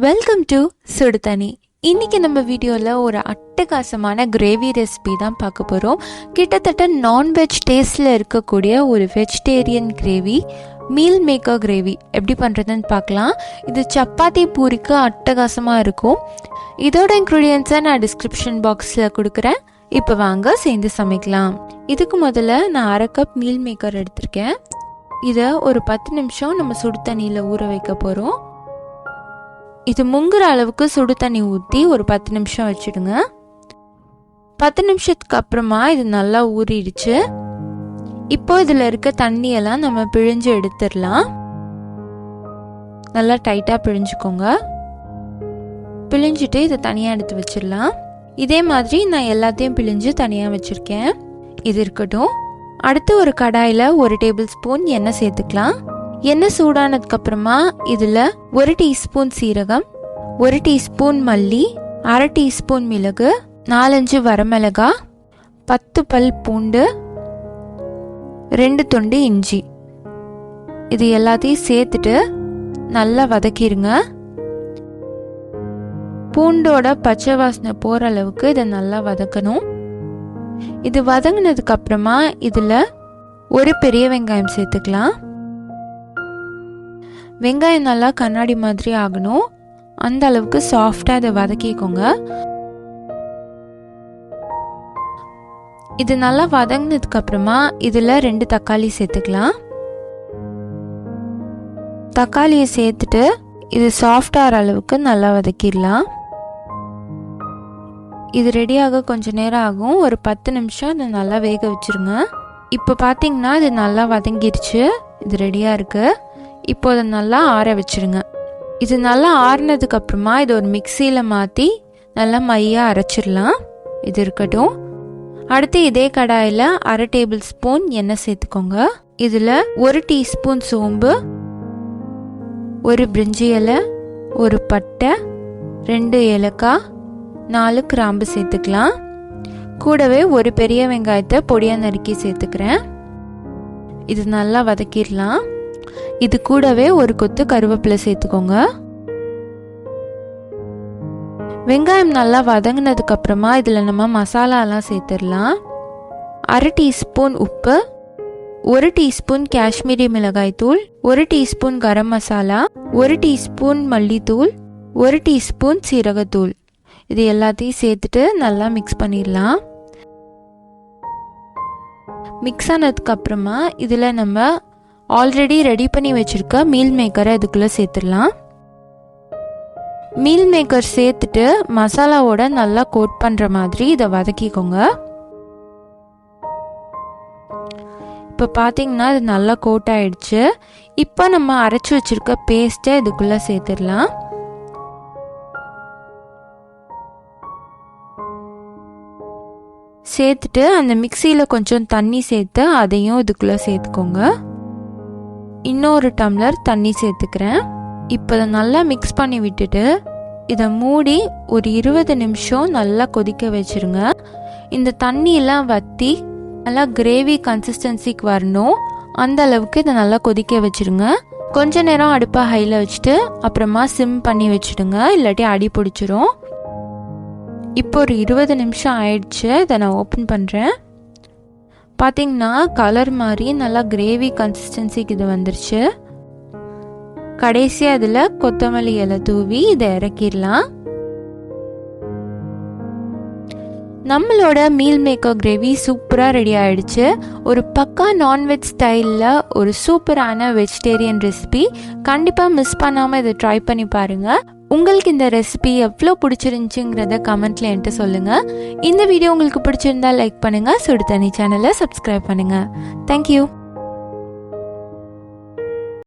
Welcome to சுடுதண்ணி. இன்றைக்கி நம்ம வீடியோவில் ஒரு அட்டகாசமான கிரேவி ரெசிபி தான் பார்க்க போகிறோம். கிட்டத்தட்ட நான்வெஜ் டேஸ்ட்டில் இருக்கக்கூடிய ஒரு vegetarian gravy, meal maker gravy எப்படி பண்ணுறதுன்னு பார்க்கலாம். இது சப்பாத்தி பூரிக்கு அட்டகாசமாக இருக்கும். இதோட இன்க்ரீடியன்ஸை நான் டிஸ்கிரிப்ஷன் பாக்ஸில் கொடுக்குறேன். இப்போ வாங்க சேர்ந்து சமைக்கலாம். இதுக்கு முதல்ல நான் 1/2 கப் மீல் மேக்கர் எடுத்திருக்கேன். இதை ஒரு 10 நிமிஷம் நம்ம சுடு தண்ணியில் ஊற வைக்க போகிறோம். இது முங்குற அளவுக்கு சுடு தண்ணி ஊற்றி ஒரு 10 நிமிஷம் வச்சுடுங்க. 10 நிமிஷத்துக்கு அப்புறமா இது நல்லா ஊறிடுச்சு. இப்போ இதில் இருக்க தண்ணியெல்லாம் நம்ம பிழிஞ்சு எடுத்துடலாம். நல்லா டைட்டாக பிழிஞ்சுக்கோங்க. பிழிஞ்சிட்டு இதை தனியாக எடுத்து வச்சிடலாம். இதே மாதிரி நான் எல்லாத்தையும் பிழிஞ்சு தனியாக வச்சுருக்கேன். இது இருக்கட்டும். அடுத்து ஒரு கடாயில் 1 டேபிள் ஸ்பூன் எண்ணெய் சேர்த்துக்கலாம். எண்ணெய் சூடானதுக்கு அப்புறமா இதில் 1 டீஸ்பூன் சீரகம், 1 டீஸ்பூன் மல்லி, 1/2 டீஸ்பூன் மிளகு, 4-5 வரமிளகாய், 10 பல் பூண்டு, 2 துண்டு இஞ்சி, இது எல்லாத்தையும் சேர்த்துட்டு நல்லா வதக்கிடுங்க. பூண்டோட பச்சை வாசனை போகிற அளவுக்கு இதை நல்லா வதக்கணும். இது வதங்கினதுக்கு அப்புறமா இதில் ஒரு பெரிய வெங்காயம் சேர்த்துக்கலாம். வெங்காயம் நல்லா கண்ணாடி மாதிரி ஆகணும். அந்த அளவுக்கு சாஃப்டாக இதை வதக்கிக்கோங்க. இது நல்லா வதங்கினதுக்கு அப்புறமா இதில் 2 தக்காளி சேர்த்துக்கலாம். தக்காளியை சேர்த்துட்டு இது சாஃப்டாகிற அளவுக்கு நல்லா வதக்கிடலாம். இது ரெடியாக கொஞ்சம் நேரம் ஆகும். ஒரு 10 நிமிஷம் இதை நல்லா வேக வச்சுருங்க. இப்போ பார்த்தீங்கன்னா இது நல்லா வதங்கிடுச்சு. இது ரெடியாக இருக்குது. இப்போ அதை நல்லா ஆற வச்சுருங்க. இது நல்லா ஆறினதுக்கு அப்புறமா இதை ஒரு மிக்சியில் மாற்றி நல்லா மையாக அரைச்சிடலாம். இது இருக்கட்டும். அடுத்து இதே கடாயில் 1/2 டேபிள் ஸ்பூன் எண்ணெய் சேர்த்துக்கோங்க. இதில் 1 டீஸ்பூன் சோம்பு, 1 பிரிஞ்சி இலை, 1 பட்டை, 2 ஏலக்காய், 4 கிராம்பு சேர்த்துக்கலாம். கூடவே ஒரு பெரிய வெங்காயத்தை பொடியாக நறுக்கி சேர்த்துக்கிறேன். இது நல்லா வதக்கிடலாம். இது கூடவே ஒரு கொத்து கருவேப்பிலை சேர்த்துக்கோங்க. வெங்காயம் நல்லா வதங்கினதுக்கு அப்புறமா இதில் நம்ம மசாலாலாம் சேர்த்துடலாம். 1/2 டீஸ்பூன் உப்பு, 1 டீஸ்பூன் காஷ்மீரி மிளகாய் தூள், 1 டீஸ்பூன் கரம் மசாலா, 1 டீஸ்பூன் மல்லித்தூள், 1 டீஸ்பூன் சீரகத்தூள், இது எல்லாத்தையும் சேர்த்துட்டு நல்லா மிக்ஸ் பண்ணிடலாம். மிக்ஸ் ஆனதுக்கு அப்புறமா இதில் நம்ம ஆல்ரெடி ரெடி பண்ணி வச்சுருக்க மீல் மேக்கரை இதுக்குள்ளே சேர்த்துடலாம். மீல் மேக்கர் சேர்த்துட்டு மசாலாவோட நல்லா கோட் பண்ணுற மாதிரி இதை வதக்கிக்கோங்க. இப்போ பார்த்தீங்கன்னா இது நல்லா கோட் ஆயிடுச்சு. இப்போ நம்ம அரைச்சி வச்சுருக்க பேஸ்ட்டை இதுக்குள்ளே சேர்த்துடலாம். சேர்த்துட்டு அந்த மிக்சியில் கொஞ்சம் தண்ணி சேர்த்து அதையும் இதுக்குள்ளே சேர்த்துக்கோங்க. இன்னொரு டம்ளர் தண்ணி சேர்த்துக்கிறேன். இப்போ இதை நல்லா மிக்ஸ் பண்ணி விட்டுட்டு இதை மூடி ஒரு 20 நிமிஷம் நல்லா கொதிக்க வச்சுருங்க. இந்த தண்ணியெல்லாம் வற்றி நல்லா கிரேவி கன்சிஸ்டன்சிக்கு வரணும். அந்த அளவுக்கு இதை நல்லா கொதிக்க வச்சுருங்க. கொஞ்ச நேரம் அடுப்பை ஹையில் வச்சுட்டு அப்புறமா சிம் பண்ணி வச்சுடுங்க, இல்லாட்டி அடி பிடிச்சிரும். இப்போ ஒரு 20 நிமிஷம் ஆயிடுச்சு. இதை நான் ஓப்பன் பண்ணுறேன். பார்த்தீங்கன்னா கலர் மாதிரி நல்லா கிரேவி கன்சிஸ்டன்சிக்கு இது வந்துருச்சு. கடைசியாக இதில் கொத்தமல்லி இலை தூவி இதை இறக்கிடலாம். நம்மளோட மீல் மேக்கர் கிரேவி சூப்பராக ரெடி ஆகிடுச்சு. ஒரு பக்கா நான்வெஜ் ஸ்டைலில் ஒரு சூப்பரான வெஜிடேரியன் ரெசிபி. கண்டிப்பாக மிஸ் பண்ணாமல் இதை ட்ரை பண்ணி பாருங்கள். உங்களுக்கு இந்த ரெசிபி எவ்வளோ பிடிச்சிருந்துச்சுங்கிறத கமெண்ட்டில் என்கிட்ட சொல்லுங்கள். இந்த வீடியோ உங்களுக்கு பிடிச்சிருந்தா லைக் பண்ணுங்கள். சுடு தண்ணி சேனலை சப்ஸ்கிரைப் பண்ணுங்கள். தேங்க்யூ.